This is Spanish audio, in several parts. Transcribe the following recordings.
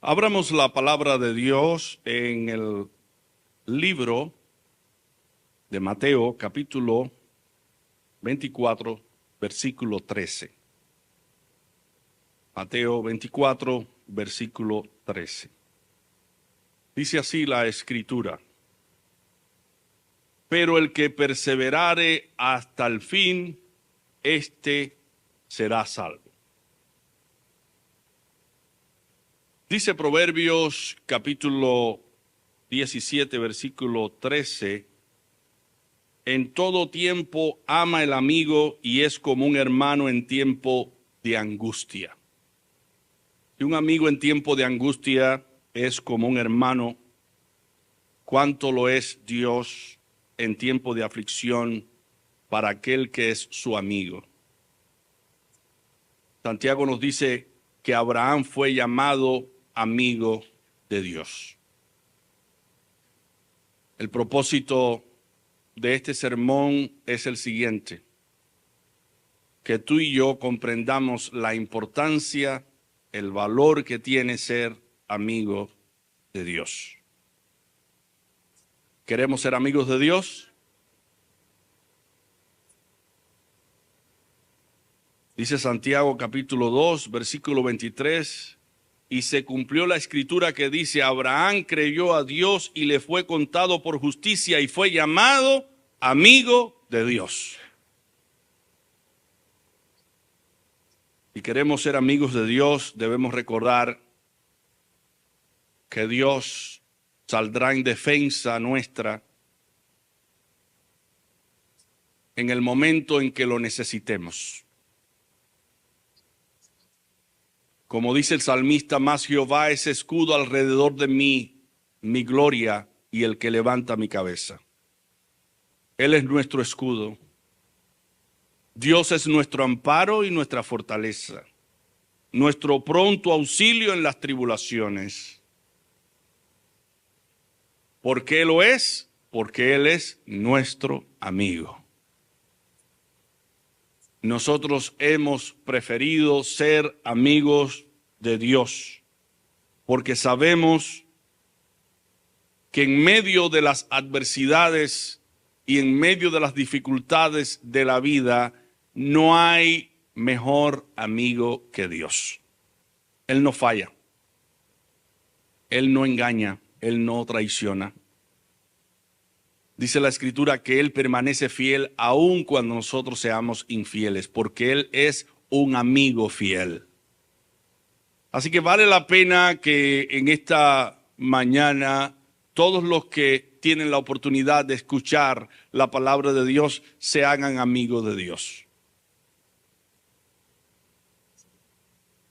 Abramos la palabra de Dios en el libro de Mateo, capítulo 24, versículo 13. Mateo 24, versículo 13. Dice así la Escritura: pero el que perseverare hasta el fin, éste será salvo. Dice Proverbios capítulo 17, versículo 13, en todo tiempo ama el amigo y es como un hermano en tiempo de angustia. Y un amigo en tiempo de angustia es como un hermano. ¿Cuánto lo es Dios en tiempo de aflicción para aquel que es su amigo? Santiago nos dice que Abraham fue llamado amigo de Dios. El propósito de este sermón es el siguiente: que tú y yo comprendamos la importancia, el valor que tiene ser amigo de Dios. ¿Queremos ser amigos de Dios? Dice Santiago capítulo 2, versículo 23, y se cumplió la escritura que dice: Abraham creyó a Dios y le fue contado por justicia y fue llamado amigo de Dios. Si queremos ser amigos de Dios, debemos recordar que Dios saldrá en defensa nuestra en el momento en que lo necesitemos. Como dice el salmista: más Jehová es escudo alrededor de mí, mi gloria y el que levanta mi cabeza. Él es nuestro escudo. Dios es nuestro amparo y nuestra fortaleza, nuestro pronto auxilio en las tribulaciones. ¿Por qué lo es? Porque Él es nuestro amigo. Nosotros hemos preferido ser amigos de Dios porque sabemos que en medio de las adversidades y en medio de las dificultades de la vida no hay mejor amigo que Dios. Él no falla, Él no engaña, Él no traiciona. Dice la Escritura que Él permanece fiel aun cuando nosotros seamos infieles, porque Él es un amigo fiel. Así que vale la pena que en esta mañana todos los que tienen la oportunidad de escuchar la palabra de Dios se hagan amigos de Dios.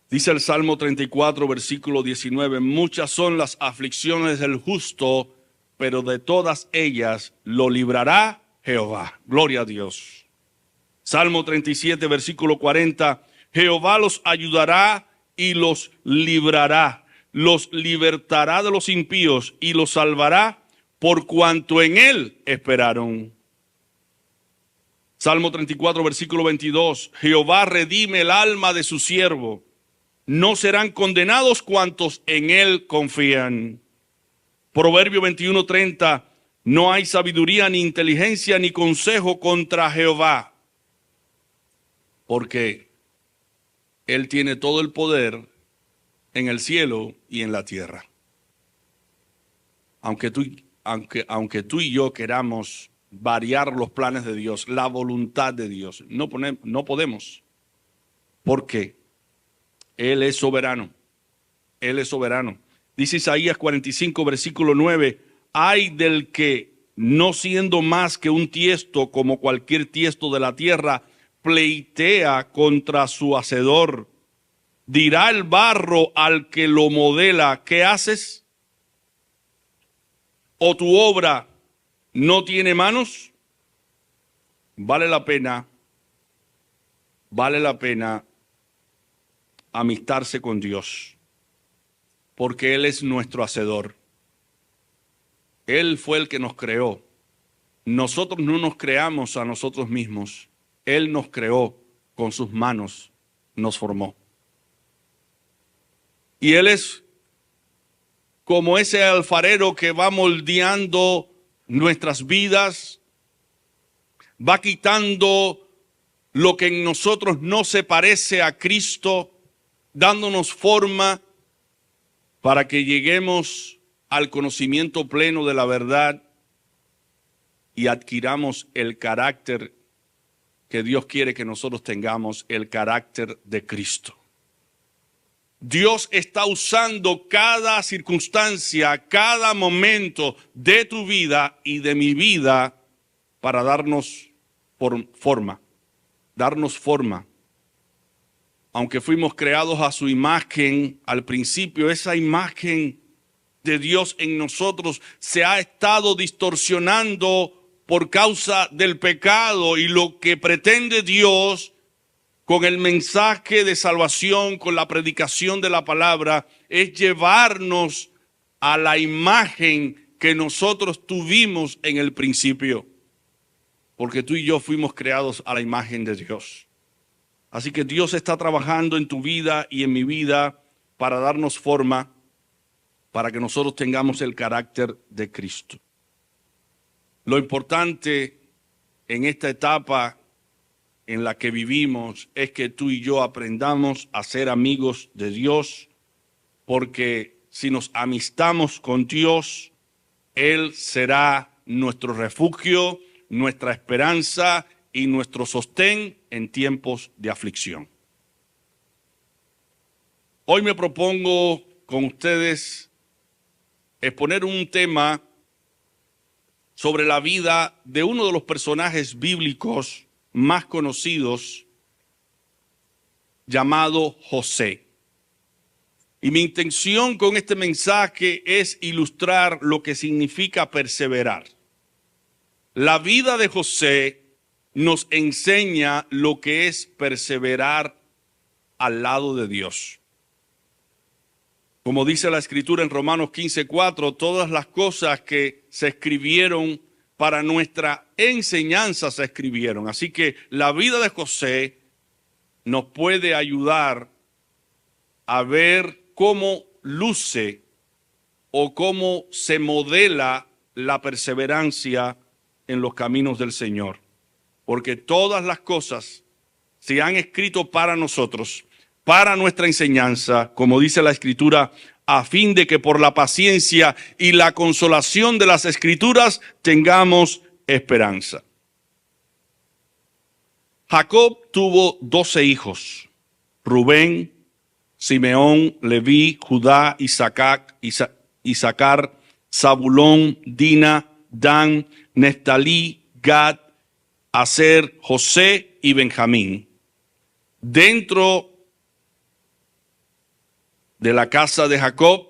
Dice el Salmo 34, versículo 19, muchas son las aflicciones del justo, pero de todas ellas lo librará Jehová. Gloria a Dios. Salmo 37, versículo 40, Jehová los ayudará y los librará, los libertará de los impíos y los salvará por cuanto en él esperaron. Salmo 34, versículo 22, Jehová redime el alma de su siervo, no serán condenados cuantos en él confían. Proverbio 21:30, no hay sabiduría ni inteligencia ni consejo contra Jehová, porque Él tiene todo el poder en el cielo y en la tierra. Aunque tú y yo queramos variar los planes de Dios, la voluntad de Dios, no podemos, porque Él es soberano. Él es soberano. Dice Isaías 45, versículo 9, ay del que, no siendo más que un tiesto como cualquier tiesto de la tierra, pleitea contra su hacedor. Dirá el barro al que lo modela, ¿qué haces? ¿O tu obra no tiene manos? Vale la pena amistarse con Dios, porque Él es nuestro hacedor. Él fue el que nos creó. Nosotros no nos creamos a nosotros mismos. Él nos creó con sus manos, nos formó. Y Él es como ese alfarero que va moldeando nuestras vidas, va quitando lo que en nosotros no se parece a Cristo, dándonos forma para que lleguemos al conocimiento pleno de la verdad y adquiramos el carácter que Dios quiere que nosotros tengamos, el carácter de Cristo. Dios está usando cada circunstancia, cada momento de tu vida y de mi vida para darnos forma. Darnos forma. Aunque fuimos creados a su imagen, al principio esa imagen de Dios en nosotros se ha estado distorsionando por causa del pecado, y lo que pretende Dios con el mensaje de salvación, con la predicación de la palabra, es llevarnos a la imagen que nosotros tuvimos en el principio. Porque tú y yo fuimos creados a la imagen de Dios. Así que Dios está trabajando en tu vida y en mi vida para darnos forma, para que nosotros tengamos el carácter de Cristo. Lo importante en esta etapa en la que vivimos es que tú y yo aprendamos a ser amigos de Dios, porque si nos amistamos con Dios, Él será nuestro refugio, nuestra esperanza y nuestro sostén en tiempos de aflicción. Hoy me propongo con ustedes exponer un tema sobre la vida de uno de los personajes bíblicos más conocidos, llamado José. Y mi intención con este mensaje es ilustrar lo que significa perseverar. La vida de José nos enseña lo que es perseverar al lado de Dios. Como dice la Escritura en Romanos 15:4, todas las cosas que se escribieron para nuestra enseñanza se escribieron. Así que la vida de José nos puede ayudar a ver cómo luce o cómo se modela la perseverancia en los caminos del Señor. Porque todas las cosas se han escrito para nosotros, para nuestra enseñanza, como dice la Escritura, a fin de que por la paciencia y la consolación de las Escrituras tengamos esperanza. Jacob tuvo 12 hijos: Rubén, Simeón, Leví, Judá, Isaacar, Zabulón, Dina, Dan, Neftalí, Gad, Aser, José y Benjamín. Dentro de la casa de Jacob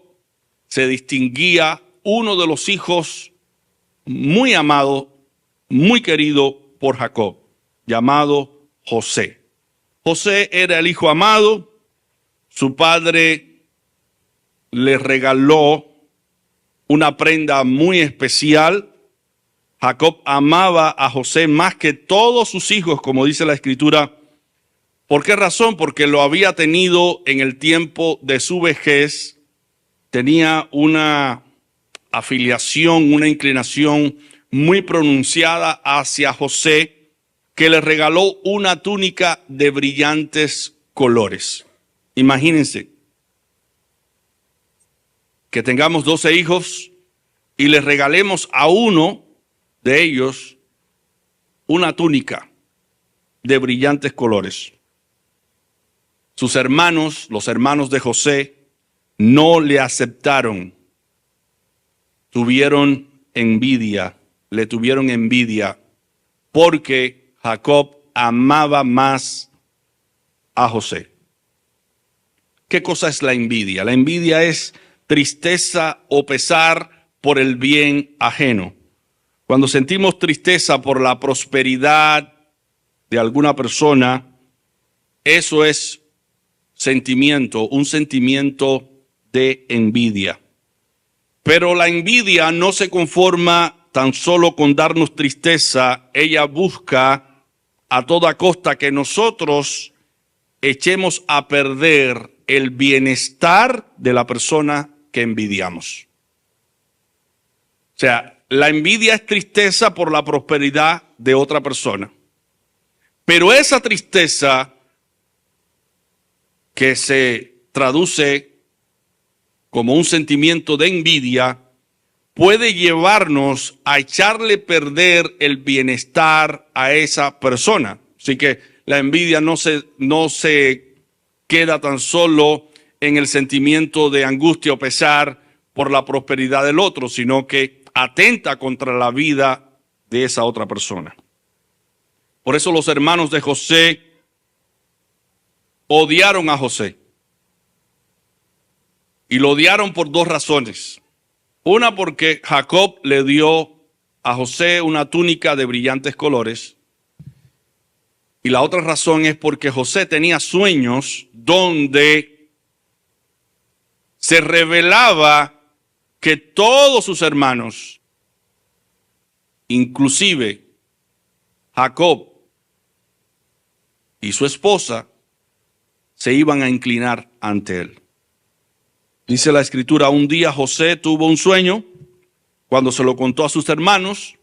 se distinguía uno de los hijos muy amado, muy querido por Jacob, llamado José. José era el hijo amado. Su padre le regaló una prenda muy especial. Jacob amaba a José más que todos sus hijos, como dice la Escritura. ¿Por qué razón? Porque lo había tenido en el tiempo de su vejez. Tenía una afiliación, una inclinación muy pronunciada hacia José, que le regaló una túnica de brillantes colores. Imagínense que tengamos 12 hijos y le regalemos a uno de ellos una túnica de brillantes colores. Sus hermanos, los hermanos de José, no le aceptaron. Tuvieron envidia, le tuvieron envidia, porque Jacob amaba más a José. ¿Qué cosa es la envidia? La envidia es tristeza o pesar por el bien ajeno. Cuando sentimos tristeza por la prosperidad de alguna persona, eso es un sentimiento de envidia. Pero la envidia no se conforma tan solo con darnos tristeza. Ella busca a toda costa que nosotros echemos a perder el bienestar de la persona que envidiamos. O sea, la envidia es tristeza por la prosperidad de otra persona. Pero esa tristeza que se traduce como un sentimiento de envidia puede llevarnos a echarle perder el bienestar a esa persona. Así que la envidia no se queda tan solo en el sentimiento de angustia o pesar por la prosperidad del otro, sino que atenta contra la vida de esa otra persona. Por eso los hermanos de José odiaron a José. Y lo odiaron por dos razones. Una, porque Jacob le dio a José una túnica de brillantes colores. Y la otra razón es porque José tenía sueños donde se revelaba que todos sus hermanos, inclusive Jacob y su esposa, se iban a inclinar ante él. Dice la Escritura, un día José tuvo un sueño. Cuando se lo contó a sus hermanos,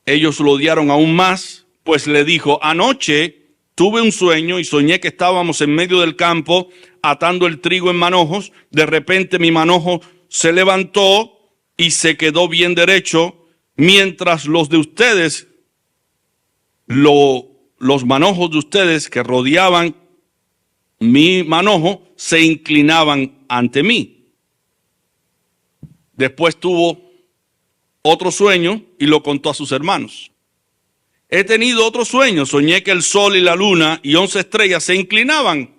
ellos lo odiaron aún más, pues le dijo, anoche tuve un sueño y soñé que estábamos en medio del campo atando el trigo en manojos. De repente mi manojo se levantó y se quedó bien derecho, mientras los de ustedes, los manojos de ustedes que rodeaban mi manojo, se inclinaban ante mí. Después tuvo otro sueño y lo contó a sus hermanos. He tenido otro sueño, soñé que el sol y la luna y 11 estrellas se inclinaban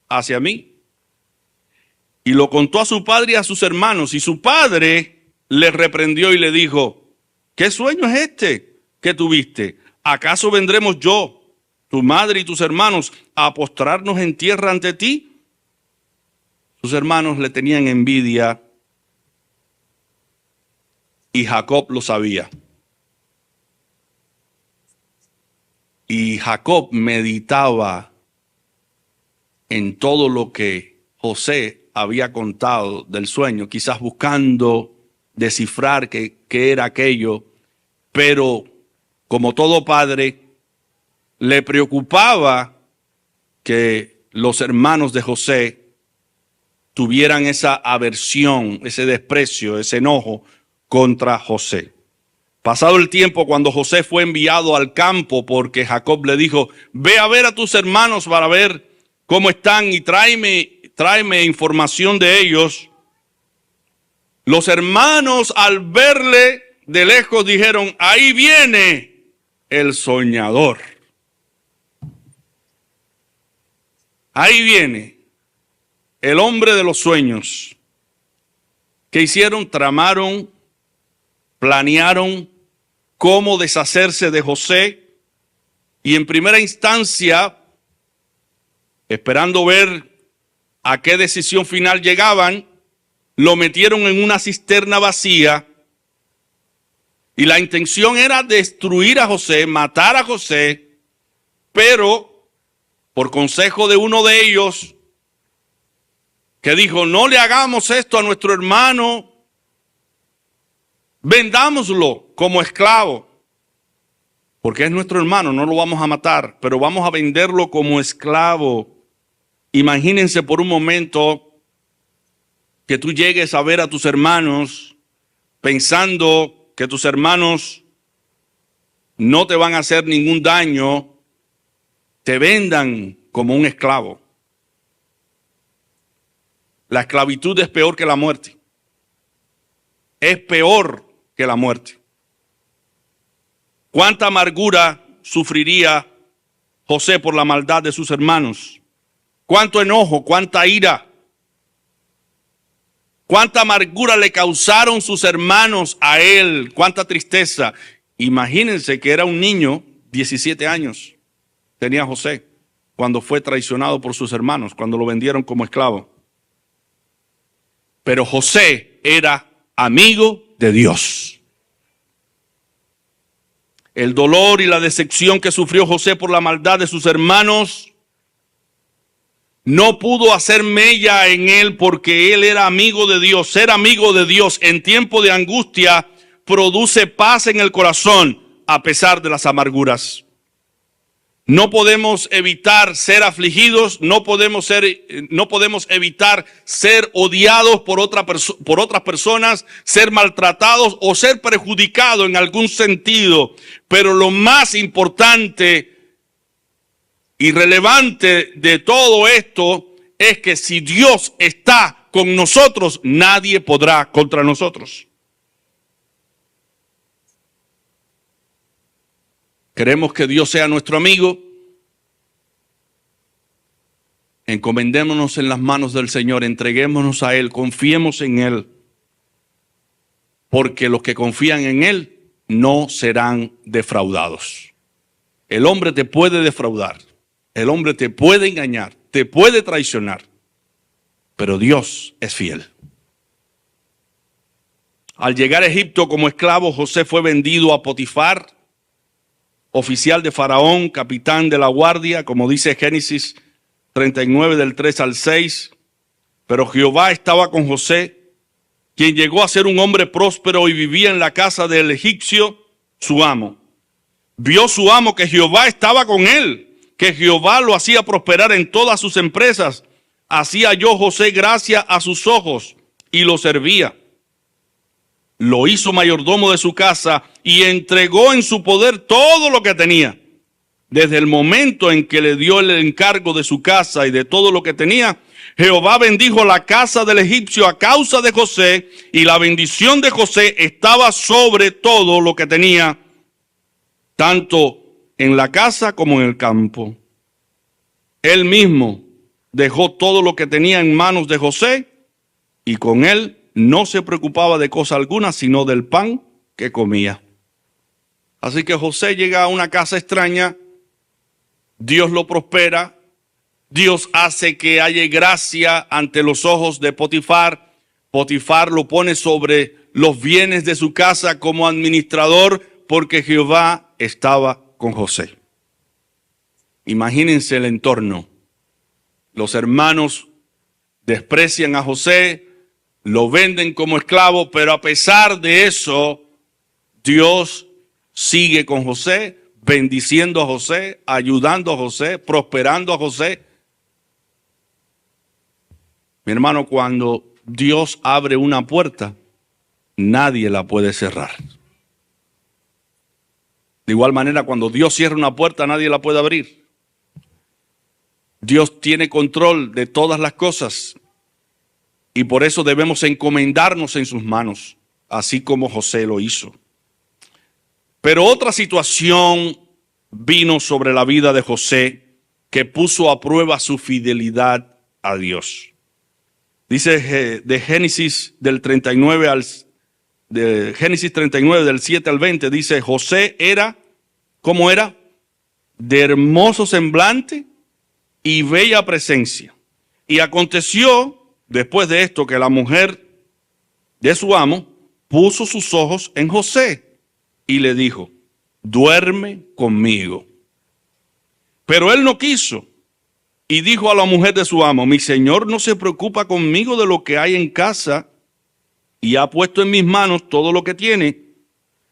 hacia mí. Y lo contó a su padre y a sus hermanos, y su padre le reprendió y le dijo, ¿qué sueño es este que tuviste? ¿Acaso vendremos yo, tu madre y tus hermanos, a postrarnos en tierra ante ti? Sus hermanos le tenían envidia y Jacob lo sabía. Y Jacob meditaba en todo lo que José había contado del sueño, quizás buscando descifrar qué era aquello, pero como todo padre, le preocupaba que los hermanos de José tuvieran esa aversión, ese desprecio, ese enojo contra José. Pasado el tiempo, cuando José fue enviado al campo, porque Jacob le dijo, ve a ver a tus hermanos para ver cómo están y tráeme información de ellos. Los hermanos, al verle de lejos, dijeron, ahí viene el soñador. Ahí viene el hombre de los sueños. ¿Qué hicieron? Tramaron, planearon cómo deshacerse de José. Y en primera instancia, esperando ver a qué decisión final llegaban, lo metieron en una cisterna vacía. Y la intención era destruir a José, matar a José, pero por consejo de uno de ellos, que dijo, no le hagamos esto a nuestro hermano, vendámoslo como esclavo, porque es nuestro hermano, no lo vamos a matar, pero vamos a venderlo como esclavo. Imagínense por un momento que tú llegues a ver a tus hermanos pensando que tus hermanos no te van a hacer ningún daño, te vendan como un esclavo. La esclavitud es peor que la muerte. Es peor que la muerte. ¿Cuánta amargura sufriría José por la maldad de sus hermanos? ¿Cuánto enojo, cuánta ira? ¿Cuánta amargura le causaron sus hermanos a él? ¿Cuánta tristeza? Imagínense que era un niño, 17 años. Tenía José cuando fue traicionado por sus hermanos, cuando lo vendieron como esclavo. Pero José era amigo de Dios. El dolor y la decepción que sufrió José por la maldad de sus hermanos no pudo hacer mella en él porque él era amigo de Dios. Ser amigo de Dios en tiempo de angustia produce paz en el corazón a pesar de las amarguras. No podemos evitar ser afligidos, no podemos evitar ser odiados por otras personas, ser maltratados o ser perjudicados en algún sentido. Pero lo más importante y relevante de todo esto es que si Dios está con nosotros, nadie podrá contra nosotros. Queremos que Dios sea nuestro amigo. Encomendémonos en las manos del Señor, entreguémonos a Él, confiemos en Él. Porque los que confían en Él no serán defraudados. El hombre te puede defraudar, el hombre te puede engañar, te puede traicionar, pero Dios es fiel. Al llegar a Egipto como esclavo, José fue vendido a Potifar, oficial de Faraón, capitán de la guardia, como dice Génesis 39 del 3 al 6. Pero Jehová estaba con José, quien llegó a ser un hombre próspero y vivía en la casa del egipcio, su amo. Vio su amo que Jehová estaba con él, que Jehová lo hacía prosperar en todas sus empresas. Así halló José gracia a sus ojos y lo servía. Lo hizo mayordomo de su casa y entregó en su poder todo lo que tenía. Desde el momento en que le dio el encargo de su casa y de todo lo que tenía, Jehová bendijo la casa del egipcio a causa de José, y la bendición de José estaba sobre todo lo que tenía, tanto en la casa como en el campo. Él mismo dejó todo lo que tenía en manos de José, y con él no se preocupaba de cosa alguna, sino del pan que comía. Así que José llega a una casa extraña, Dios lo prospera, Dios hace que haya gracia ante los ojos de Potifar. Potifar lo pone sobre los bienes de su casa como administrador, porque Jehová estaba con José. Imagínense el entorno. Los hermanos desprecian a José, lo venden como esclavo, pero a pesar de eso, Dios sigue con José, bendiciendo a José, ayudando a José, prosperando a José. Mi hermano, cuando Dios abre una puerta, nadie la puede cerrar. De igual manera, cuando Dios cierra una puerta, nadie la puede abrir. Dios tiene control de todas las cosas. Y por eso debemos encomendarnos en sus manos, así como José lo hizo. Pero otra situación vino sobre la vida de José que puso a prueba su fidelidad a Dios. Dice de Génesis 39 del 7 al 20, dice: José era, ¿cómo era? De hermoso semblante y bella presencia. Y aconteció después de esto que la mujer de su amo puso sus ojos en José y le dijo: duerme conmigo. Pero él no quiso y dijo a la mujer de su amo: mi señor no se preocupa conmigo de lo que hay en casa y ha puesto en mis manos todo lo que tiene.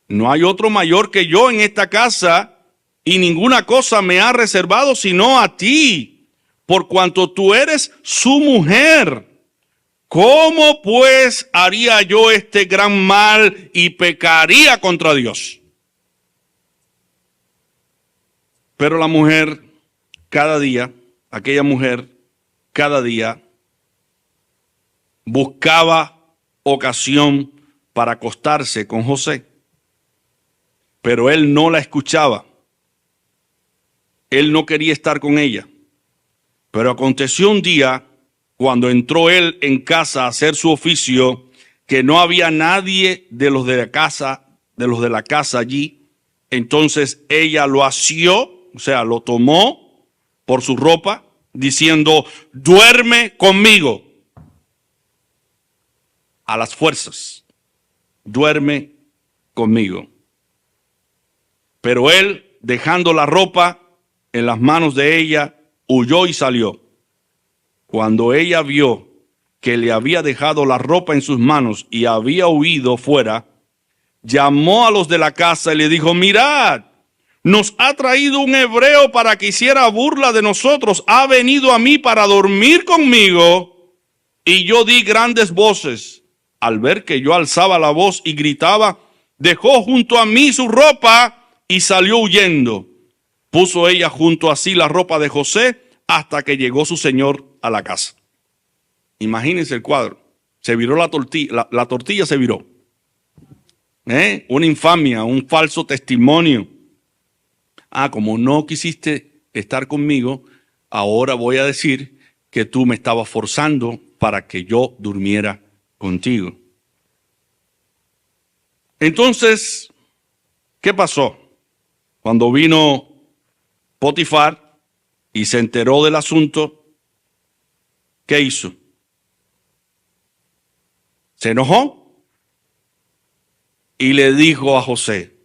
No hay otro mayor que yo en esta casa y ninguna cosa me ha reservado sino a ti, por cuanto tú eres su mujer. ¿Cómo pues haría yo este gran mal y pecaría contra Dios? Pero la mujer, aquella mujer, cada día buscaba ocasión para acostarse con José. Pero él no la escuchaba. Él no quería estar con ella. Pero aconteció un día, cuando entró él en casa a hacer su oficio, que no había nadie de los de la casa allí. Entonces ella lo asió, o sea, lo tomó por su ropa, diciendo: duerme conmigo. A las fuerzas, duerme conmigo. Pero él, dejando la ropa en las manos de ella, huyó y salió. cuando ella vio que le había dejado la ropa en sus manos y había huido fuera, llamó a los de la casa y le dijo: mirad, nos ha traído un hebreo para que hiciera burla de nosotros. Ha venido a mí para dormir conmigo. Y yo di grandes voces. Al ver que yo alzaba la voz y gritaba, dejó junto a mí su ropa y salió huyendo. Puso ella junto a sí la ropa de José hasta que llegó su señor a la casa. Imagínense el cuadro. Se viró la tortilla, la tortilla se viró. Una infamia, un falso testimonio. Como no quisiste estar conmigo, ahora voy a decir que tú me estabas forzando para que yo durmiera contigo. Entonces, ¿qué pasó? Cuando vino Potifar y se enteró del asunto, ¿qué hizo? Se enojó y le dijo a José: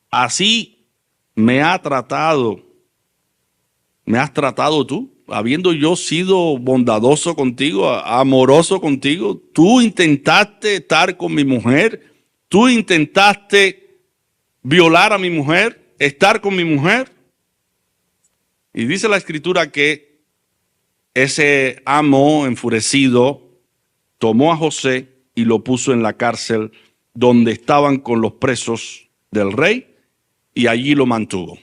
así me has tratado tú, habiendo yo sido bondadoso contigo, amoroso contigo. Tú intentaste estar con mi mujer, tú intentaste violar a mi mujer, estar con mi mujer. Y dice la escritura que ese amo enfurecido tomó a José y lo puso en la cárcel donde estaban con los presos del rey, y allí lo mantuvo.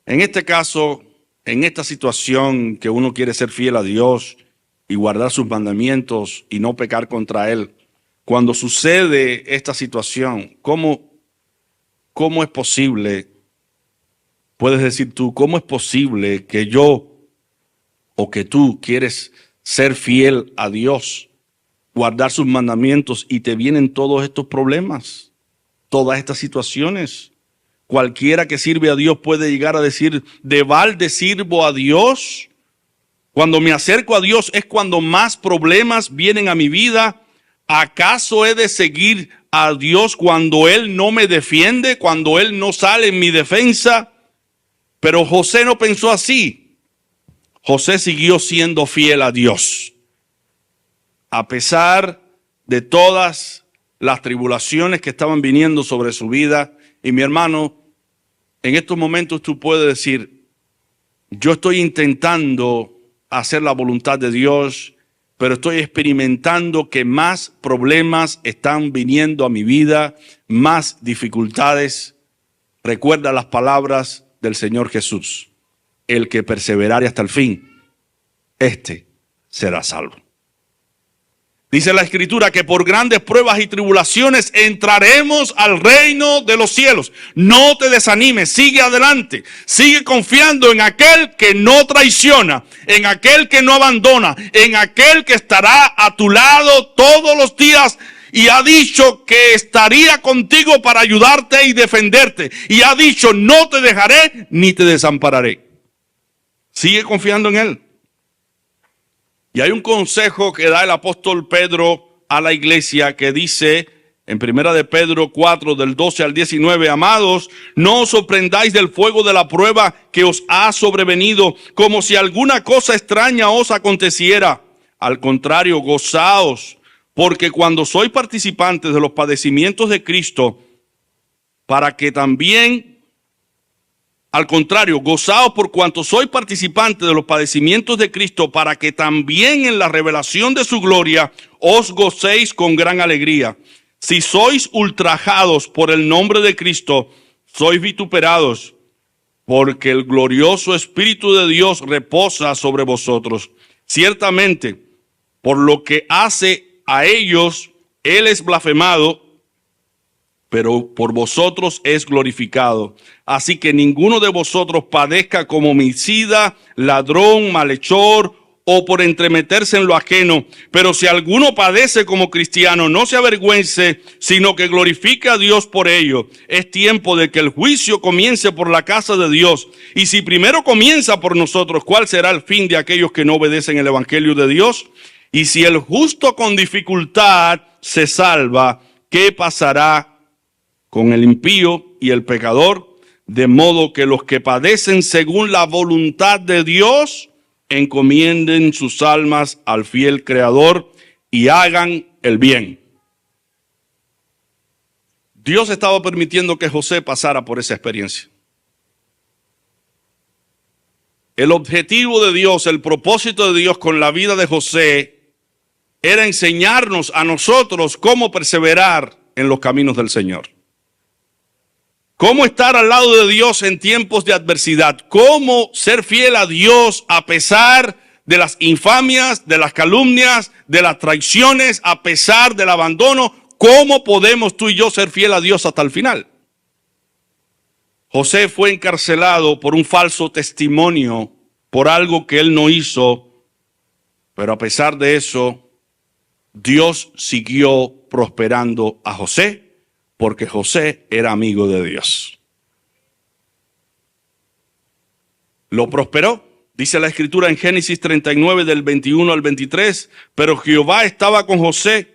En este caso, en esta situación que uno quiere ser fiel a Dios y guardar sus mandamientos y no pecar contra Él, cuando sucede esta situación, ¿cómo es posible? Puedes decir tú, ¿cómo es posible que yo o que tú quieres ser fiel a Dios, guardar sus mandamientos, y te vienen todos estos problemas, todas estas situaciones? Cualquiera que sirve a Dios puede llegar a decir: ¿de balde sirvo a Dios? Cuando me acerco a Dios es cuando más problemas vienen a mi vida. ¿Acaso he de seguir a Dios cuando Él no me defiende, cuando Él no sale en mi defensa? Pero José no pensó así. José siguió siendo fiel a Dios. A pesar de todas las tribulaciones que estaban viniendo sobre su vida. Y mi hermano, en estos momentos tú puedes decir: yo estoy intentando hacer la voluntad de Dios, pero estoy experimentando que más problemas están viniendo a mi vida, más dificultades. Recuerda las palabras del Señor Jesús: el que perseverare hasta el fin, este será salvo. Dice la Escritura que por grandes pruebas y tribulaciones entraremos al reino de los cielos. No te desanimes, sigue adelante. Sigue confiando en aquel que no traiciona, en aquel que no abandona, en aquel que estará a tu lado todos los días. Y ha dicho que estaría contigo para ayudarte y defenderte. Y ha dicho: no te dejaré ni te desampararé. Sigue confiando en Él. Y hay un consejo que da el apóstol Pedro a la iglesia que dice en 1 de Pedro 4, del 12 al 19: amados, no os sorprendáis del fuego de la prueba que os ha sobrevenido, como si alguna cosa extraña os aconteciera. Al contrario, gozaos, porque cuando sois participantes de los padecimientos de Cristo, gozaos por cuanto sois participantes de los padecimientos de Cristo, para que también en la revelación de su gloria os gocéis con gran alegría. Si sois ultrajados por el nombre de Cristo, sois vituperados, porque el glorioso Espíritu de Dios reposa sobre vosotros. Ciertamente, por lo que hace a ellos, Él es blasfemado, pero por vosotros es glorificado. Así que ninguno de vosotros padezca como homicida, ladrón, malhechor o por entremeterse en lo ajeno. Pero si alguno padece como cristiano, no se avergüence, sino que glorifique a Dios por ello. Es tiempo de que el juicio comience por la casa de Dios. Y si primero comienza por nosotros, ¿cuál será el fin de aquellos que no obedecen el evangelio de Dios? Y si el justo con dificultad se salva, ¿qué pasará con el impío y el pecador? De modo que los que padecen según la voluntad de Dios encomienden sus almas al fiel Creador y hagan el bien. Dios estaba permitiendo que José pasara por esa experiencia. El objetivo de Dios, el propósito de Dios con la vida de José era enseñarnos a nosotros cómo perseverar en los caminos del Señor. Cómo estar al lado de Dios en tiempos de adversidad. Cómo ser fiel a Dios a pesar de las infamias, de las calumnias, de las traiciones, a pesar del abandono. ¿Cómo podemos tú y yo ser fiel a Dios hasta el final? José fue encarcelado por un falso testimonio, por algo que él no hizo, pero a pesar de eso, Dios siguió prosperando a José, porque José era amigo de Dios. Lo prosperó, dice la Escritura en Génesis 39 del 21 al 23, pero Jehová estaba con José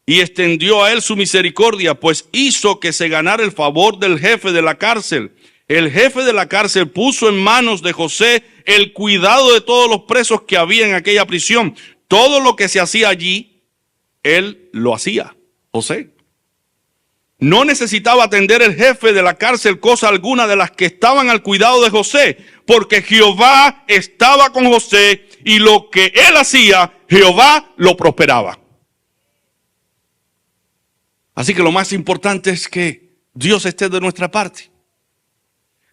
y extendió a él su misericordia, pues hizo que se ganara el favor del jefe de la cárcel. El jefe de la cárcel puso en manos de José el cuidado de todos los presos que había en aquella prisión. Todo lo que se hacía allí, él lo hacía, José. No necesitaba atender el jefe de la cárcel cosa alguna de las que estaban al cuidado de José, porque Jehová estaba con José y lo que él hacía, Jehová lo prosperaba. Así que lo más importante es que Dios esté de nuestra parte.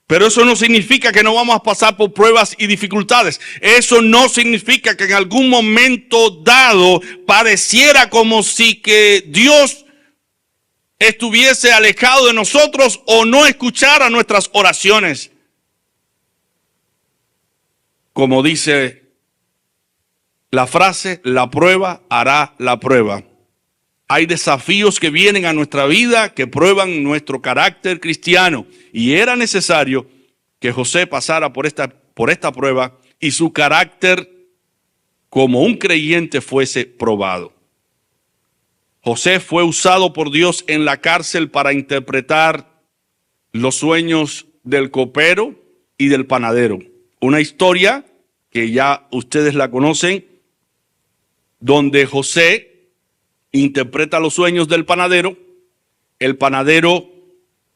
Pero eso no significa que no vamos a pasar por pruebas y dificultades. Eso no significa que en algún momento dado pareciera como si que Dios estuviese alejado de nosotros o no escuchara nuestras oraciones. Como dice la frase, la prueba hará la prueba. Hay desafíos que vienen a nuestra vida que prueban nuestro carácter cristiano. Y era necesario que José pasara por esta prueba y su carácter como un creyente fuese probado. José fue usado por Dios en la cárcel para interpretar los sueños del copero y del panadero. Una historia que ya ustedes la conocen, donde José interpreta los sueños del panadero. El panadero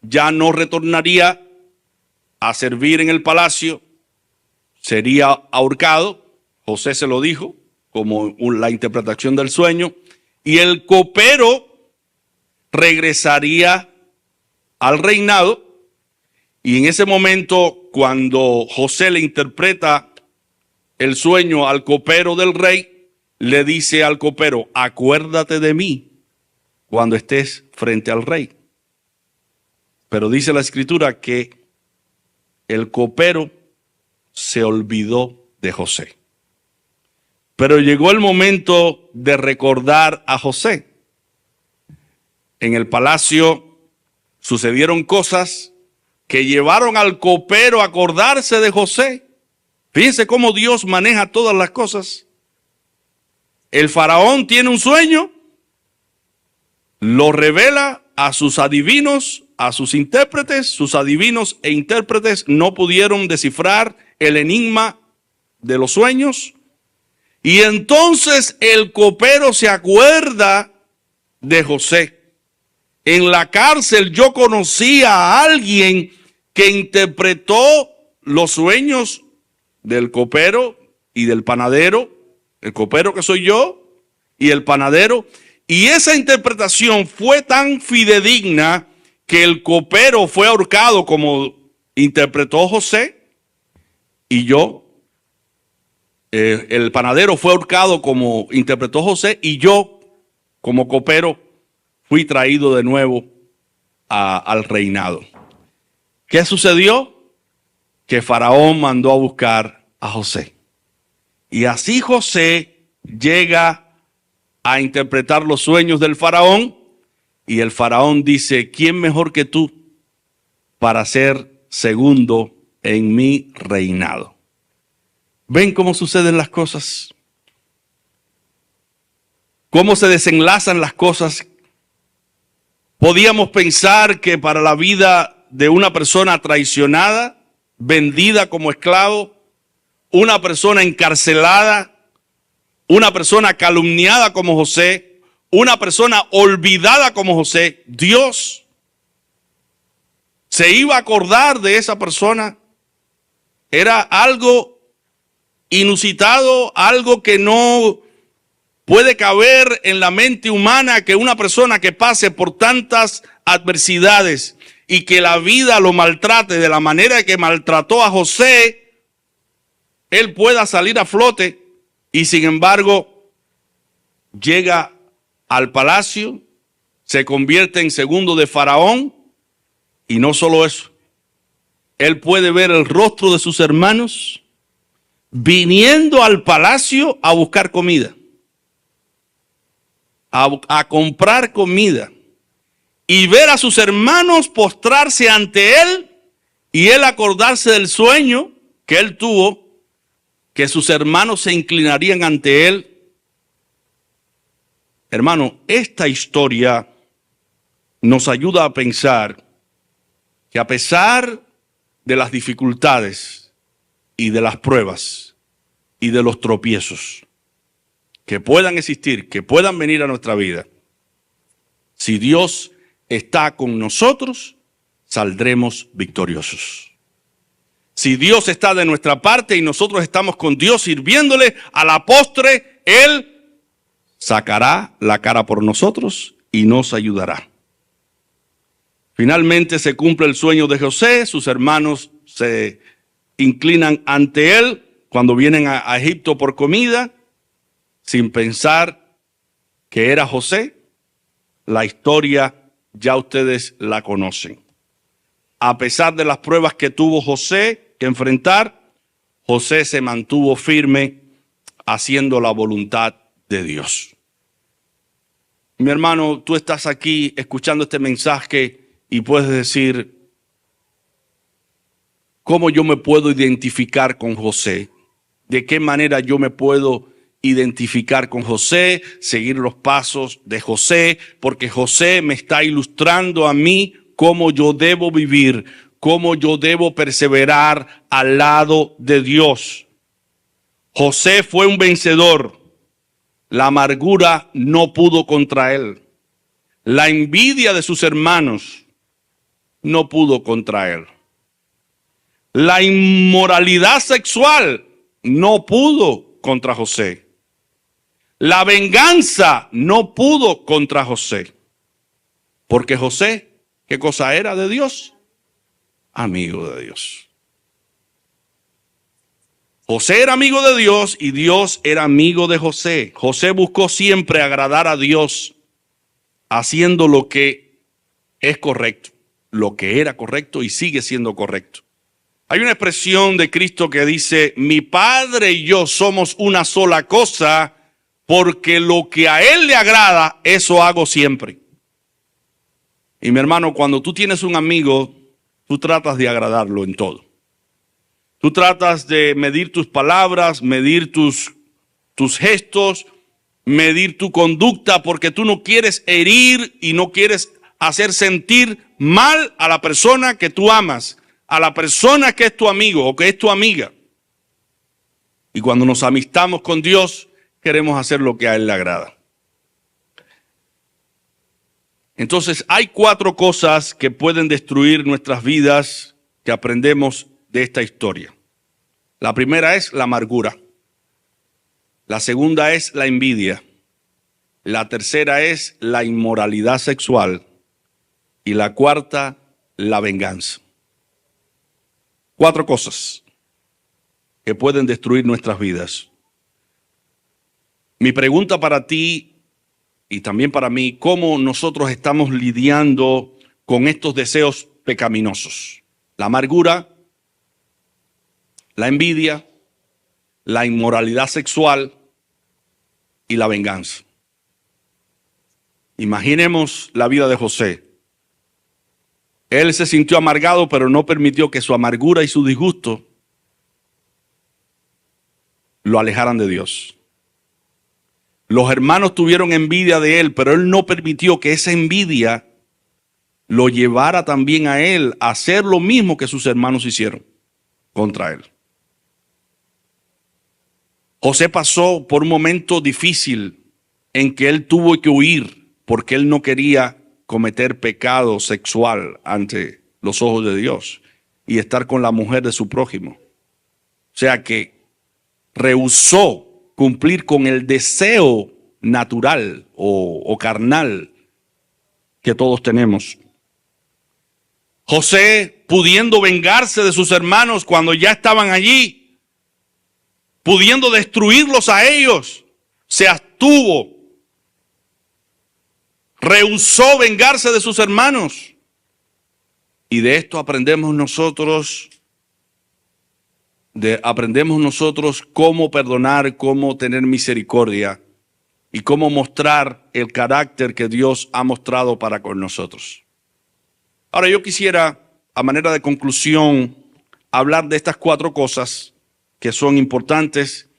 ya no retornaría a servir en el palacio, sería ahorcado. José se lo dijo como la interpretación del sueño. Y el copero regresaría al reinado. Y en ese momento, cuando José le interpreta el sueño al copero del rey, le dice al copero: acuérdate de mí cuando estés frente al rey. Pero dice la Escritura que el copero se olvidó de José. Pero llegó el momento de recordar a José. En el palacio sucedieron cosas que llevaron al copero a acordarse de José. Fíjense cómo Dios maneja todas las cosas. El faraón tiene un sueño, lo revela a sus adivinos, a sus intérpretes. Sus adivinos e intérpretes no pudieron descifrar el enigma de los sueños. Y entonces el copero se acuerda de José. En la cárcel yo conocí a alguien que interpretó los sueños del copero y del panadero. El copero que soy yo y el panadero. Y esa interpretación fue tan fidedigna que el copero fue ahorcado como interpretó José, y el panadero fue ahorcado como interpretó José, y yo como copero fui traído de nuevo al reinado. ¿Qué sucedió? Que Faraón mandó a buscar a José. Y así José llega a interpretar los sueños del faraón, y el faraón dice: ¿quién mejor que tú para ser segundo en mi reinado? ¿Ven cómo suceden las cosas? ¿Cómo se desenlazan las cosas? Podíamos pensar que para la vida de una persona traicionada, vendida como esclavo, una persona encarcelada, una persona calumniada como José, una persona olvidada como José, Dios se iba a acordar de esa persona. Era algo inusitado, algo que no puede caber en la mente humana, que una persona que pase por tantas adversidades y que la vida lo maltrate de la manera que maltrató a José, él pueda salir a flote. Y sin embargo, llega al palacio, se convierte en segundo de Faraón, y no solo eso, él puede ver el rostro de sus hermanos viniendo al palacio a buscar comida, a comprar comida, y ver a sus hermanos postrarse ante él, y él acordarse del sueño que él tuvo, que sus hermanos se inclinarían ante él. Hermano, esta historia nos ayuda a pensar que a pesar de las dificultades y de las pruebas y de los tropiezos que puedan existir, que puedan venir a nuestra vida, si Dios está con nosotros, saldremos victoriosos. Si Dios está de nuestra parte y nosotros estamos con Dios sirviéndole, a la postre Él sacará la cara por nosotros y nos ayudará. Finalmente se cumple el sueño de José, sus hermanos se inclinan ante él cuando vienen a Egipto por comida, sin pensar que era José. La historia ya ustedes la conocen. A pesar de las pruebas que tuvo José que enfrentar, José se mantuvo firme haciendo la voluntad de Dios. Mi hermano, tú estás aquí escuchando este mensaje y puedes decir, ¿cómo yo me puedo identificar con José? ¿De qué manera yo me puedo identificar con José? Seguir los pasos de José, porque José me está ilustrando a mí cómo yo debo vivir, cómo yo debo perseverar al lado de Dios. José fue un vencedor. La amargura no pudo contra él. La envidia de sus hermanos no pudo contra él. La inmoralidad sexual no pudo contra José. La venganza no pudo contra José. Porque José, ¿qué cosa era de Dios? Amigo de Dios. José era amigo de Dios y Dios era amigo de José. José buscó siempre agradar a Dios, haciendo lo que es correcto, lo que era correcto y sigue siendo correcto. Hay una expresión de Cristo que dice, mi Padre y yo somos una sola cosa, porque lo que a Él le agrada, eso hago siempre. Y mi hermano, cuando tú tienes un amigo, tú tratas de agradarlo en todo. Tú tratas de medir tus palabras, medir tus gestos, medir tu conducta, porque tú no quieres herir y no quieres hacer sentir mal a la persona que tú amas, a la persona que es tu amigo o que es tu amiga. Y cuando nos amistamos con Dios, queremos hacer lo que a Él le agrada. Entonces, hay 4 cosas que pueden destruir nuestras vidas que aprendemos de esta historia. La primera es la amargura. La segunda es la envidia. La tercera es la inmoralidad sexual. Y la cuarta, la venganza. 4 cosas que pueden destruir nuestras vidas. Mi pregunta para ti y también para mí, ¿cómo nosotros estamos lidiando con estos deseos pecaminosos? La amargura, la envidia, la inmoralidad sexual y la venganza. Imaginemos la vida de José. Él se sintió amargado, pero no permitió que su amargura y su disgusto lo alejaran de Dios. Los hermanos tuvieron envidia de él, pero él no permitió que esa envidia lo llevara también a él a hacer lo mismo que sus hermanos hicieron contra él. José pasó por un momento difícil en que él tuvo que huir porque él no quería cometer pecado sexual ante los ojos de Dios y estar con la mujer de su prójimo. O sea que rehusó cumplir con el deseo natural o carnal que todos tenemos. José, pudiendo vengarse de sus hermanos cuando ya estaban allí, pudiendo destruirlos a ellos, se abstuvo, rehusó vengarse de sus hermanos. Y de esto aprendemos nosotros cómo perdonar, cómo tener misericordia y cómo mostrar el carácter que Dios ha mostrado para con nosotros. Ahora yo quisiera, a manera de conclusión, hablar de estas 4 cosas que son importantes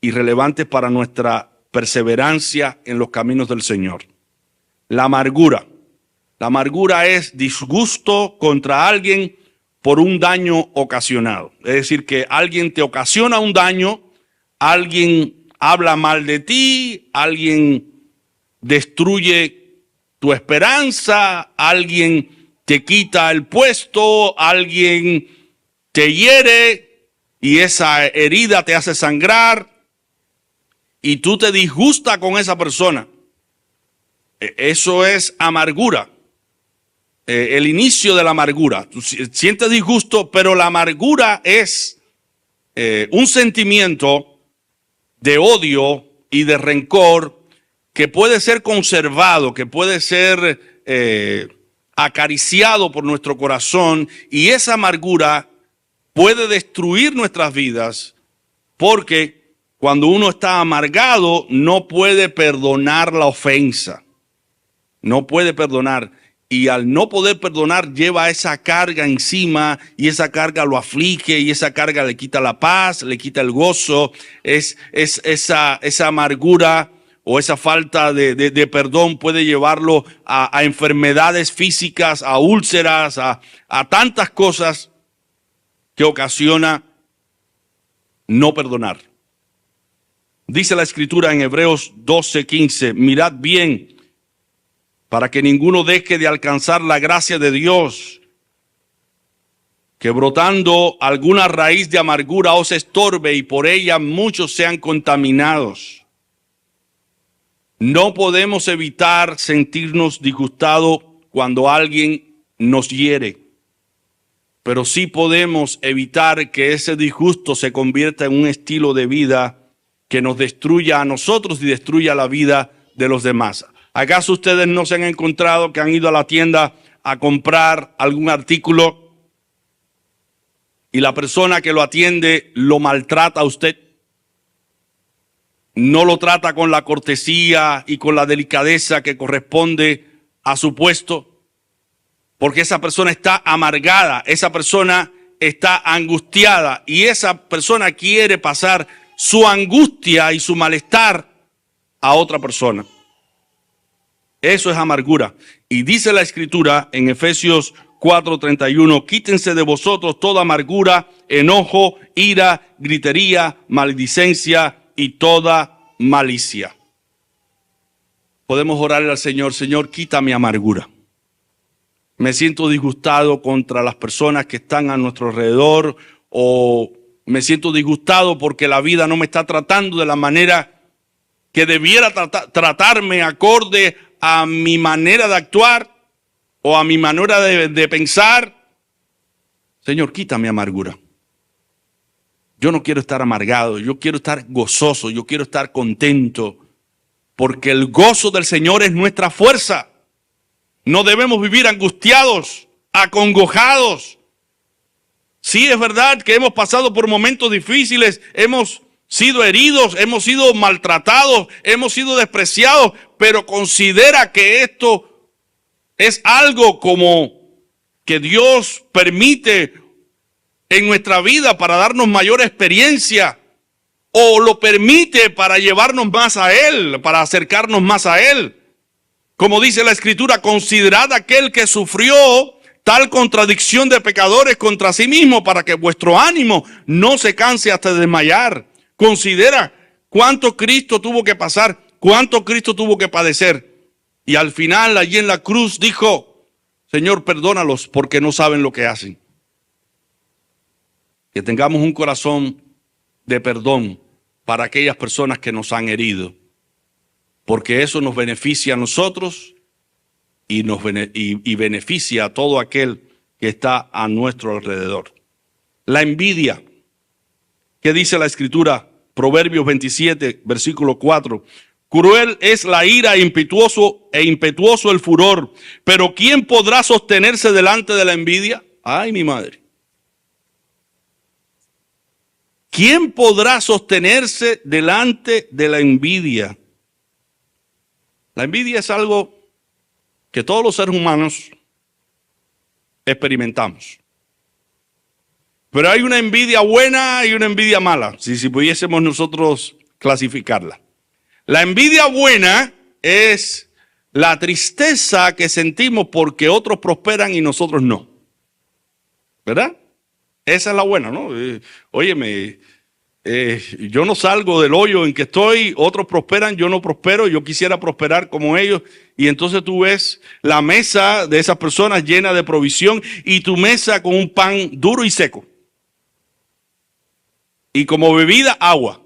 y relevantes para nuestra perseverancia en los caminos del Señor. La amargura. La amargura es disgusto contra alguien por un daño ocasionado. Es decir, que alguien te ocasiona un daño, alguien habla mal de ti, alguien destruye tu esperanza, alguien te quita el puesto, alguien te hiere y esa herida te hace sangrar y tú te disgustas con esa persona. Eso es amargura. El inicio de la amargura. Tú sientes disgusto, pero la amargura es un sentimiento de odio y de rencor que puede ser conservado, que puede ser acariciado por nuestro corazón, y esa amargura puede destruir nuestras vidas porque cuando uno está amargado no puede perdonar la ofensa, no puede perdonar. Y al no poder perdonar lleva esa carga encima y esa carga lo aflige y esa carga le quita la paz, le quita el gozo. Es esa amargura o esa falta de perdón puede llevarlo a enfermedades físicas, a úlceras, a tantas cosas que ocasiona no perdonar. Dice la Escritura en Hebreos 12:15, mirad bien, para que ninguno deje de alcanzar la gracia de Dios, que brotando alguna raíz de amargura os estorbe y por ella muchos sean contaminados. No podemos evitar sentirnos disgustados cuando alguien nos hiere, pero sí podemos evitar que ese disgusto se convierta en un estilo de vida que nos destruya a nosotros y destruya la vida de los demás. ¿Acaso ustedes no se han encontrado que han ido a la tienda a comprar algún artículo y la persona que lo atiende lo maltrata a usted? No lo trata con la cortesía y con la delicadeza que corresponde a su puesto, porque esa persona está amargada, esa persona está angustiada y esa persona quiere pasar su angustia y su malestar a otra persona. Eso es amargura. Y dice la Escritura en Efesios 4:31, quítense de vosotros toda amargura, enojo, ira, gritería, maledicencia y toda malicia. Podemos orarle al Señor, Señor, quita mi amargura. Me siento disgustado contra las personas que están a nuestro alrededor, o me siento disgustado porque la vida no me está tratando de la manera que debiera tratarme acorde a mi manera de actuar o a mi manera de pensar. Señor, quita mi amargura. Yo no quiero estar amargado, yo quiero estar gozoso, yo quiero estar contento, porque el gozo del Señor es nuestra fuerza. No debemos vivir angustiados, acongojados. Sí, es verdad que hemos pasado por momentos difíciles, hemos sido heridos, hemos sido maltratados, hemos sido despreciados, pero considera que esto es algo como que Dios permite en nuestra vida para darnos mayor experiencia, o lo permite para llevarnos más a Él, para acercarnos más a Él. Como dice la Escritura, considerad aquel que sufrió tal contradicción de pecadores contra sí mismo, para que vuestro ánimo no se canse hasta desmayar. Considera cuánto Cristo tuvo que pasar, cuánto Cristo tuvo que padecer. Y al final, allí en la cruz, dijo, Señor, perdónalos porque no saben lo que hacen. Que tengamos un corazón de perdón para aquellas personas que nos han herido, porque eso nos beneficia a nosotros y beneficia a todo aquel que está a nuestro alrededor. La envidia. ¿Qué dice la Escritura? Proverbios 27, versículo 4. Cruel es la ira e impetuoso el furor, pero ¿quién podrá sostenerse delante de la envidia? Ay, mi madre. ¿Quién podrá sostenerse delante de la envidia? La envidia es algo que todos los seres humanos experimentamos. Pero hay una envidia buena y una envidia mala, si pudiésemos nosotros clasificarla. La envidia buena es la tristeza que sentimos porque otros prosperan y nosotros no. ¿Verdad? Esa es la buena, ¿no? Óyeme, yo no salgo del hoyo en que estoy, otros prosperan, yo no prospero, yo quisiera prosperar como ellos. Y entonces tú ves la mesa de esas personas llena de provisión y tu mesa con un pan duro y seco. Y como bebida, agua.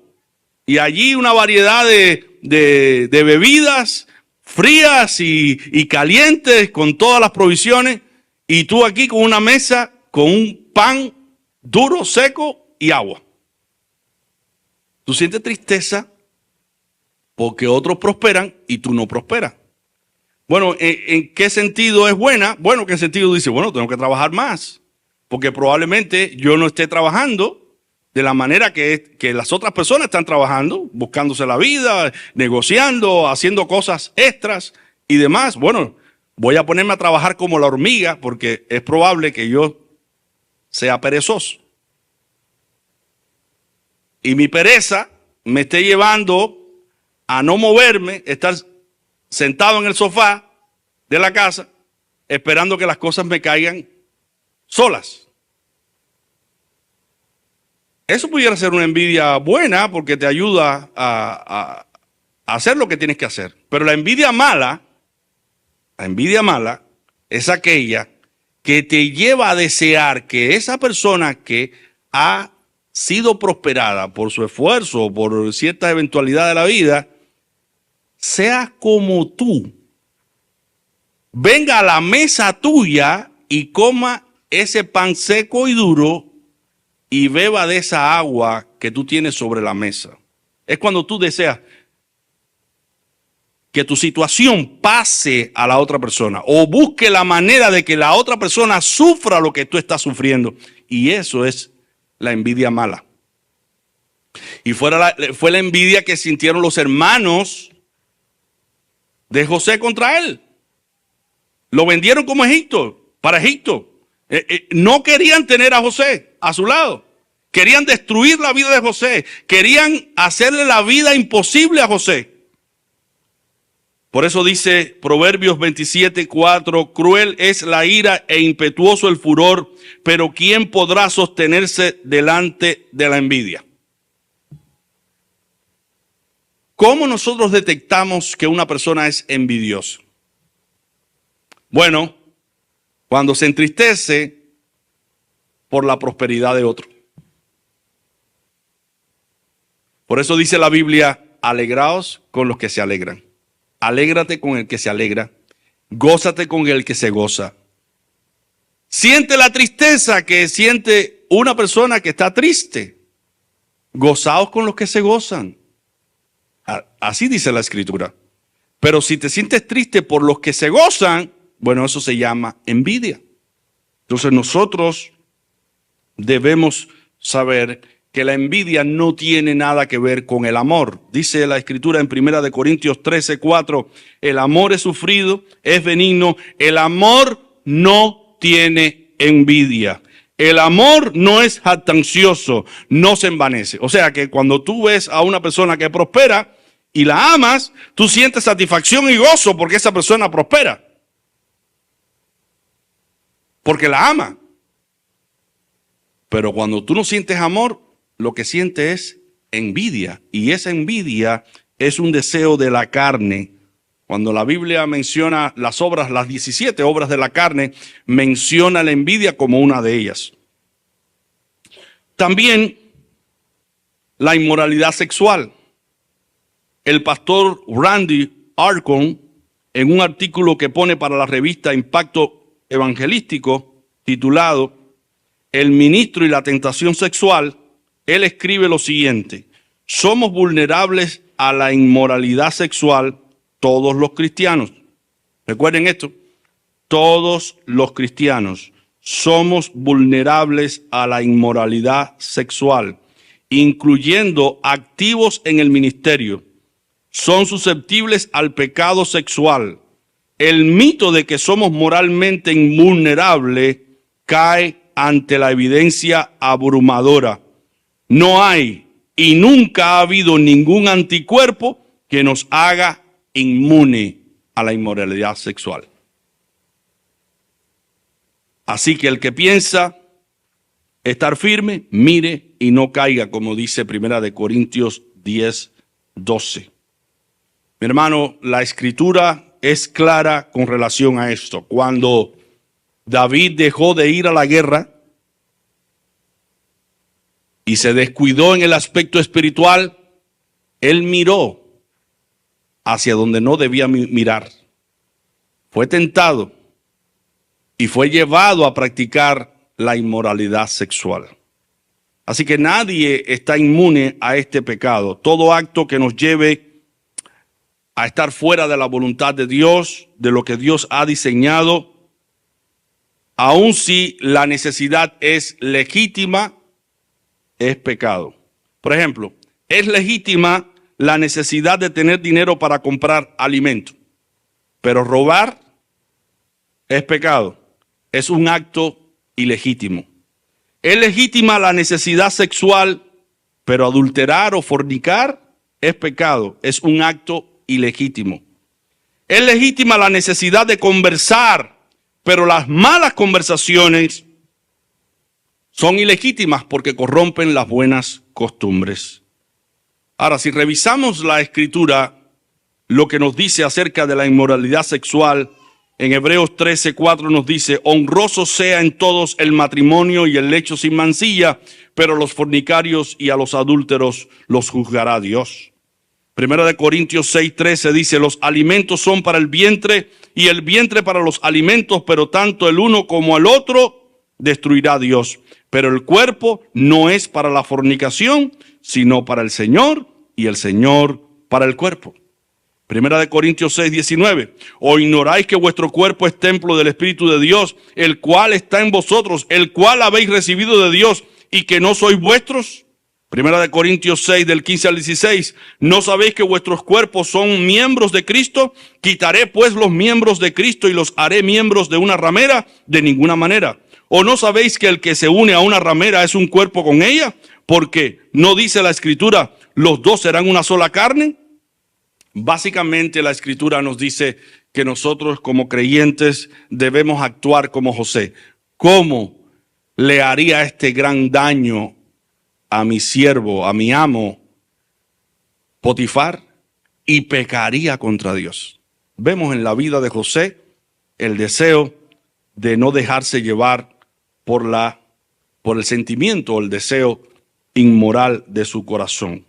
Y allí una variedad de bebidas frías y calientes con todas las provisiones. Y tú aquí con una mesa con un pan duro, seco y agua. Tú sientes tristeza porque otros prosperan y tú no prosperas. Bueno, ¿en qué sentido es buena? Bueno, ¿qué sentido dice? Bueno, tengo que trabajar más. Porque probablemente yo no esté trabajando de la manera que las otras personas están trabajando, buscándose la vida, negociando, haciendo cosas extras y demás. Bueno, voy a ponerme a trabajar como la hormiga porque es probable que yo sea perezoso. Y mi pereza me esté llevando a no moverme, estar sentado en el sofá de la casa, esperando que las cosas me caigan solas. Eso pudiera ser una envidia buena porque te ayuda a hacer lo que tienes que hacer. Pero la envidia mala es aquella que te lleva a desear que esa persona que ha sido prosperada por su esfuerzo, por ciertas eventualidades de la vida, sea como tú. Venga a la mesa tuya y coma ese pan seco y duro y beba de esa agua que tú tienes sobre la mesa. Es cuando tú deseas que tu situación pase a la otra persona o busque la manera de que la otra persona sufra lo que tú estás sufriendo. Y eso es la envidia mala. Y fue la envidia que sintieron los hermanos de José contra él. Lo vendieron como para Egipto. No querían tener a José a su lado. Querían destruir la vida de José. Querían hacerle la vida imposible a José. Por eso dice Proverbios 27:4, cruel es la ira e impetuoso el furor, pero ¿quién podrá sostenerse delante de la envidia? ¿Cómo nosotros detectamos que una persona es envidiosa? Bueno, cuando se entristece por la prosperidad de otro. Por eso dice la Biblia, alegraos con los que se alegran. Alégrate con el que se alegra. Gózate con el que se goza. Siente la tristeza que siente una persona que está triste. Gozaos con los que se gozan. Así dice la Escritura. Pero si te sientes triste por los que se gozan, bueno, eso se llama envidia. Entonces nosotros debemos saber que la envidia no tiene nada que ver con el amor. Dice la Escritura en 1 Corintios 13:4, el amor es sufrido, es benigno, el amor no tiene envidia. El amor no es jactancioso, no se envanece. O sea que cuando tú ves a una persona que prospera y la amas, tú sientes satisfacción y gozo porque esa persona prospera. Porque la ama. Pero cuando tú no sientes amor, lo que sientes es envidia. Y esa envidia es un deseo de la carne. Cuando la Biblia menciona las 17 obras de la carne, menciona la envidia como una de ellas. También la inmoralidad sexual. El pastor Randy Arcon, en un artículo que pone para la revista Impacto Evangelístico, titulado El ministro y la tentación sexual, él escribe lo siguiente: somos vulnerables a la inmoralidad sexual todos los cristianos. Recuerden esto, todos los cristianos somos vulnerables a la inmoralidad sexual, incluyendo activos en el ministerio. Son susceptibles al pecado sexual. El mito de que somos moralmente invulnerables cae ante la evidencia abrumadora. No hay y nunca ha habido ningún anticuerpo que nos haga inmune a la inmoralidad sexual. Así que el que piensa estar firme, mire y no caiga, como dice 1 Corintios 10:12. Mi hermano, la escritura es clara con relación a esto. Cuando David dejó de ir a la guerra y se descuidó en el aspecto espiritual, él miró hacia donde no debía mirar. Fue tentado y fue llevado a practicar la inmoralidad sexual. Así que nadie está inmune a este pecado. Todo acto que nos lleve a estar fuera de la voluntad de Dios, de lo que Dios ha diseñado, aun si la necesidad es legítima, es pecado. Por ejemplo, es legítima la necesidad de tener dinero para comprar alimento, pero robar es pecado, es un acto ilegítimo. Es legítima la necesidad sexual, pero adulterar o fornicar es pecado, es un acto ilegítimo. Es legítima la necesidad de conversar, pero las malas conversaciones son ilegítimas porque corrompen las buenas costumbres. Ahora, si revisamos la escritura, lo que nos dice acerca de la inmoralidad sexual, en Hebreos 13:4 nos dice: honroso sea en todos el matrimonio y el lecho sin mancilla, pero a los fornicarios y a los adúlteros los juzgará Dios. 1 Corintios 6:13 dice: los alimentos son para el vientre y el vientre para los alimentos, pero tanto el uno como el otro destruirá Dios. Pero el cuerpo no es para la fornicación, sino para el Señor, y el Señor para el cuerpo. 1 Corintios 6:19. ¿O ignoráis que vuestro cuerpo es templo del Espíritu de Dios, el cual está en vosotros, el cual habéis recibido de Dios, y que no sois vuestros? 1 Corintios 6, del 15 al 16. ¿No sabéis que vuestros cuerpos son miembros de Cristo? ¿Quitaré pues los miembros de Cristo y los haré miembros de una ramera? De ninguna manera. ¿O no sabéis que el que se une a una ramera es un cuerpo con ella? Porque ¿no dice la Escritura, los dos serán una sola carne? Básicamente la Escritura nos dice que nosotros como creyentes debemos actuar como José. ¿Cómo le haría este gran daño a mi siervo, a mi amo Potifar? Y pecaría contra Dios. Vemos en la vida de José el deseo de no dejarse llevar por el sentimiento o el deseo inmoral de su corazón.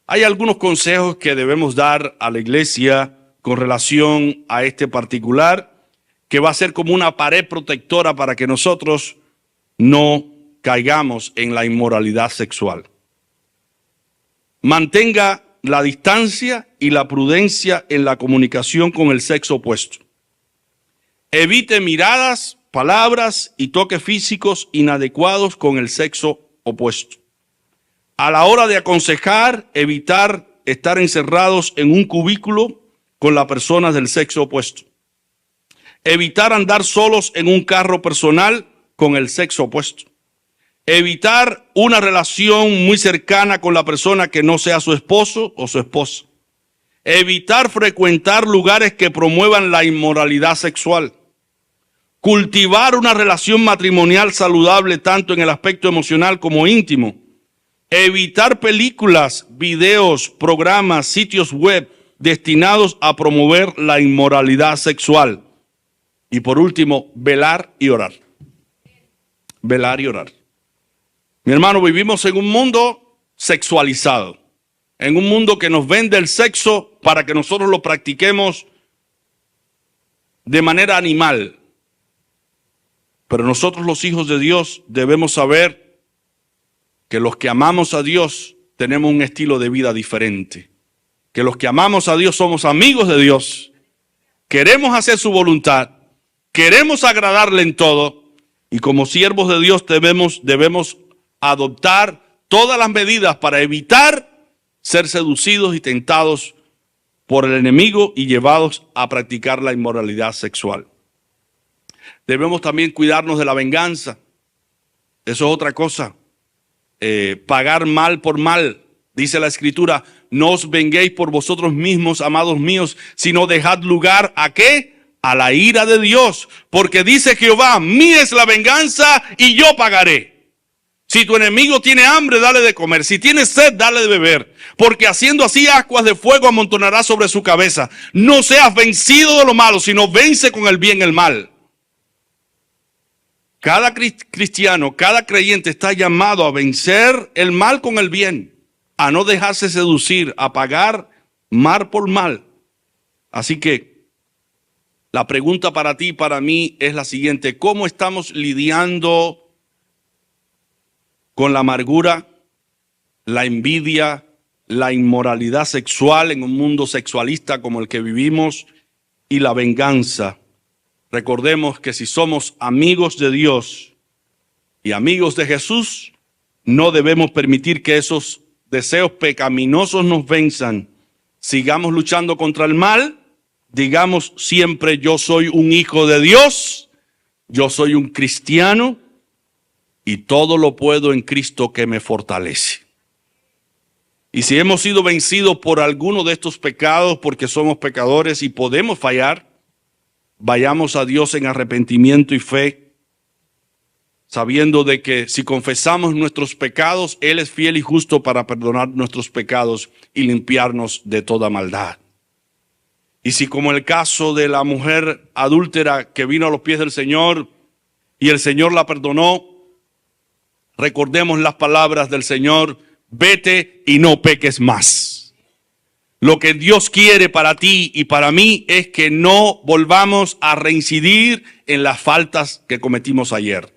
Hay algunos consejos que debemos dar a la iglesia con relación a este particular, que va a ser como una pared protectora para que nosotros no caigamos en la inmoralidad sexual. Mantenga la distancia y la prudencia en la comunicación con el sexo opuesto. Evite miradas, palabras y toques físicos inadecuados con el sexo opuesto. A la hora de aconsejar, evitar estar encerrados en un cubículo con las personas del sexo opuesto. Evitar andar solos en un carro personal con el sexo opuesto. Evitar una relación muy cercana con la persona que no sea su esposo o su esposa. Evitar frecuentar lugares que promuevan la inmoralidad sexual. Cultivar una relación matrimonial saludable tanto en el aspecto emocional como íntimo. evitar películas, videos, programas, sitios web destinados a promover la inmoralidad sexual. Y por último, velar y orar. Velar y orar. Mi hermano, vivimos en un mundo sexualizado, en un mundo que nos vende el sexo para que nosotros lo practiquemos de manera animal. Pero nosotros, los hijos de Dios, debemos saber que los que amamos a Dios tenemos un estilo de vida diferente. Que los que amamos a Dios somos amigos de Dios, queremos hacer su voluntad, queremos agradarle en todo, y como siervos de Dios debemos adoptar todas las medidas para evitar ser seducidos y tentados por el enemigo y llevados a practicar la inmoralidad sexual. Debemos también cuidarnos de la venganza. Eso es otra cosa. Pagar mal por mal. Dice la Escritura, no os venguéis por vosotros mismos, amados míos, sino dejad lugar ¿a qué? A la ira de Dios. Porque dice Jehová, mía es la venganza y yo pagaré. Si tu enemigo tiene hambre, dale de comer. Si tiene sed, dale de beber. Porque haciendo así aguas de fuego amontonará sobre su cabeza. No seas vencido de lo malo, sino vence con el bien el mal. Cada cristiano, cada creyente está llamado a vencer el mal con el bien, a no dejarse seducir, a pagar mal por mal. Así que la pregunta para ti y para mí es la siguiente: ¿cómo estamos lidiando con la amargura, la envidia, la inmoralidad sexual en un mundo sexualista como el que vivimos y la venganza? Recordemos que si somos amigos de Dios y amigos de Jesús, no debemos permitir que esos deseos pecaminosos nos venzan. Sigamos luchando contra el mal. Digamos siempre: yo soy un hijo de Dios, yo soy un cristiano y todo lo puedo en Cristo que me fortalece. Y si hemos sido vencidos por alguno de estos pecados, porque somos pecadores y podemos fallar, vayamos a Dios en arrepentimiento y fe, sabiendo de que si confesamos nuestros pecados, Él es fiel y justo para perdonar nuestros pecados y limpiarnos de toda maldad. Y si, como el caso de la mujer adúltera que vino a los pies del Señor y el Señor la perdonó, recordemos las palabras del Señor: vete y no peques más. Lo que Dios quiere para ti y para mí es que no volvamos a reincidir en las faltas que cometimos ayer,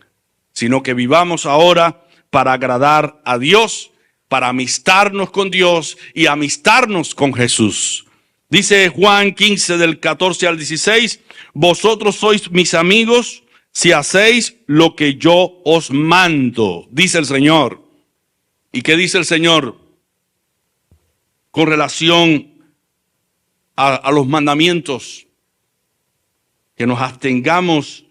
sino que vivamos ahora para agradar a Dios, para amistarnos con Dios y amistarnos con Jesús. Dice Juan 15 del 14 al 16, vosotros sois mis amigos si hacéis lo que yo os mando, dice el Señor. ¿Y qué dice el Señor con relación a los mandamientos? Que nos abstengamos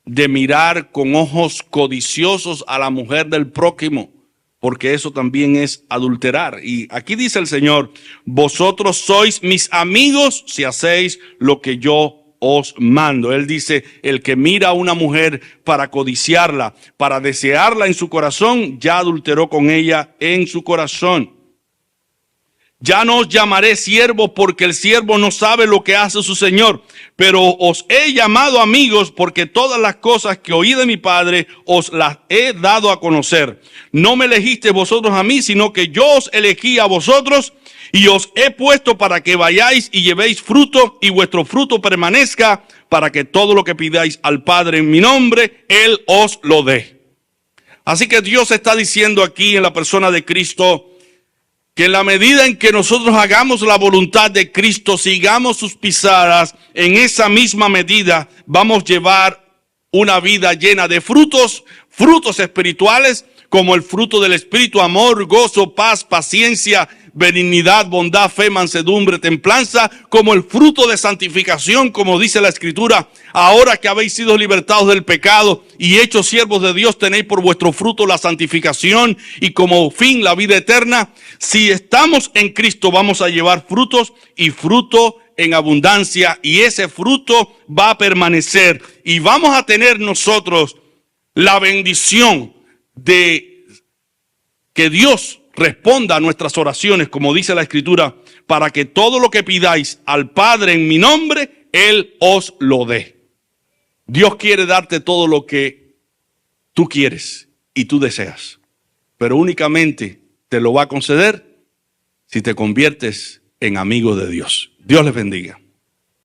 de mirar con ojos codiciosos a la mujer del prójimo, porque eso también es adulterar. Y aquí dice el Señor: vosotros sois mis amigos si hacéis lo que yo os mando. Él dice: el que mira a una mujer para codiciarla, para desearla en su corazón, ya adulteró con ella en su corazón. Ya no os llamaré siervos, porque el siervo no sabe lo que hace su Señor, pero os he llamado amigos, porque todas las cosas que oí de mi Padre os las he dado a conocer. No me elegisteis vosotros a mí, sino que yo os elegí a vosotros y os he puesto para que vayáis y llevéis fruto y vuestro fruto permanezca, para que todo lo que pidáis al Padre en mi nombre, Él os lo dé. Así que Dios está diciendo aquí en la persona de Cristo, que en la medida en que nosotros hagamos la voluntad de Cristo, sigamos sus pisadas, en esa misma medida vamos a llevar una vida llena de frutos, frutos espirituales, como el fruto del Espíritu: amor, gozo, paz, paciencia, benignidad, bondad, fe, mansedumbre, templanza, como el fruto de santificación, como dice la Escritura: ahora que habéis sido libertados del pecado y hechos siervos de Dios, tenéis por vuestro fruto la santificación y como fin la vida eterna. Si estamos en Cristo, vamos a llevar frutos, y fruto en abundancia, y ese fruto va a permanecer, y vamos a tener nosotros la bendición de que Dios responda a nuestras oraciones, como dice la Escritura, para que todo lo que pidáis al Padre en mi nombre, Él os lo dé. Dios quiere darte todo lo que tú quieres y tú deseas, pero únicamente te lo va a conceder si te conviertes en amigo de Dios. Dios les bendiga.